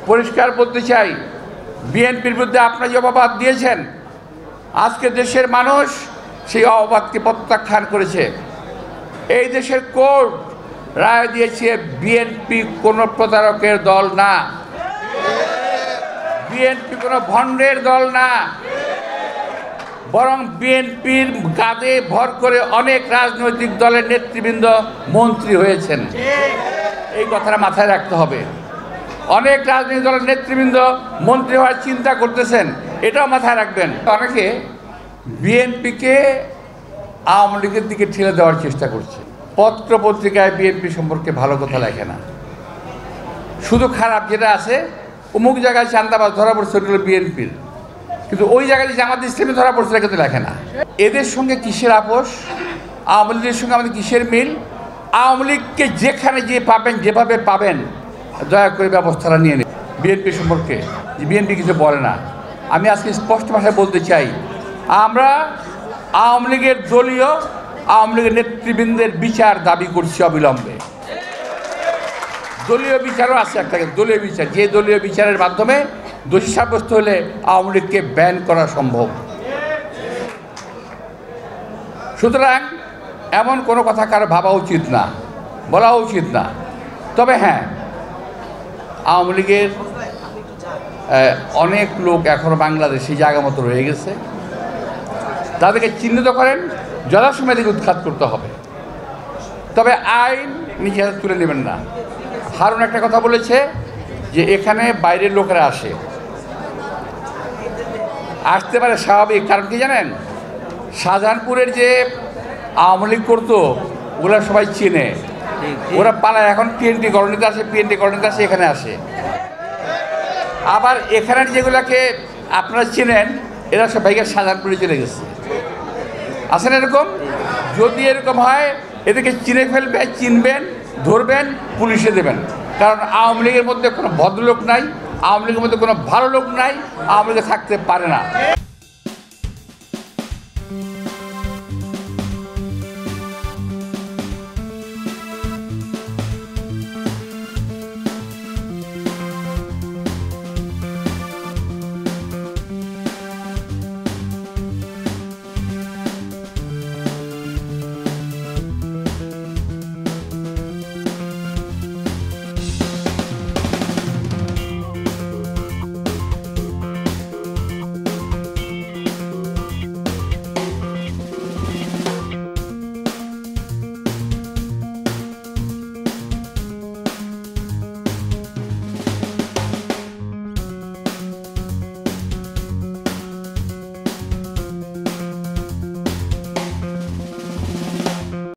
পরিষ্কার বলতে চাই, বিএনপির বিরুদ্ধে আপনারা যে অপবাদ দিয়েছেন, আজকে দেশের মানুষ সেই অপবাদকে প্রত্যাখ্যান করেছে। এই দেশের কোর্ট রায় দিয়েছে বিএনপি কোনো প্রতারকের দল না, বিএনপি কোনো ভণ্ডের দল না, বরং বিএনপির কাঁধে ভর করে অনেক রাজনৈতিক দলের নেতৃবৃন্দ মন্ত্রী হয়েছেন। এই কথাটা মাথায় রাখতে হবে। অনেক রাজনৈতিক দলের নেতৃবৃন্দ মন্ত্রী হওয়ার চিন্তা করতেছেন, এটাও মাথায় রাখবেন। অনেকে বিএনপিকে আওয়ামী লীগের দিকে ঠেলে দেওয়ার চেষ্টা করছে। পত্র পত্রিকায় বিএনপি সম্পর্কে ভালো কথা লেখে না, শুধু খারাপ যেটা আছে, অমুক জায়গায় চান্দাবাজ ধরা পড়ছে ওগুলো বিএনপির, কিন্তু ওই জায়গায় জামাত ইসলামী ধরা পড়ছে কিন্তু লেখে না। এদের সঙ্গে কিসের আপোষ, আওয়ামী লীগের সঙ্গে আমাদের কিসের মিল? আওয়ামী লীগকে যেখানে যে পাবেন, যেভাবে পাবেন, দয়া করে ব্যবস্থাটা নিয়ে নিন। বিএনপি সম্পর্কে বিএনপি কিছু বলে না। আমি আজকে স্পষ্ট ভাষায় বলতে চাই, আমরা আওয়ামী লীগের আওয়ামী লীগের নেতৃবৃন্দের বিচার দাবি করছি অবিলম্বে। দলীয় বিচারও আছে, একটা দলীয় বিচার, যে দলীয় বিচারের মাধ্যমে দোষী সাব্যস্ত হলে আওয়ামী লীগকে ব্যান করা সম্ভব। সুতরাং এমন কোনো কথা কারো ভাবা উচিত না, বলা উচিত না। তবে হ্যাঁ, আওয়ামী লীগের অনেক লোক এখনও বাংলাদেশে জায়গা মতো রয়ে গেছে, তাদেরকে চিহ্নিত করেন, যথাসময় থেকে উৎখাত করতে হবে। তবে আইন নিজে হাতে তুলে নেবেন না। হারুন একটা কথা বলেছে যে এখানে বাইরের লোকেরা আসতে পারে, স্বাভাবিক। কারণ কি জানেন, শাহজাহানপুরের যে আওয়ামী লীগ করতো ওরা সবাই চেনে, ওরা পালায় এখন পিএনপি কলোনিতে আসে, পিএনপি কলোনিতে আসে, এখানে আসে। আবার এখানের যেগুলাকে আপনারা চেনেন, এরা সবাইকে শাহজাহানপুরে চলে গেছে। আসেন এরকম, যদি এরকম হয় এদেরকে চিনে ফেলবে, চিনবেন, ধরবেন, পুলিশে দেবেন। কারণ আওয়ামী লীগের মধ্যে কোনো ভদ্রলোক নাই, আওয়ামী লীগের মধ্যে কোনো ভালো লোক নাই, আওয়ামী লীগে থাকতে পারে না।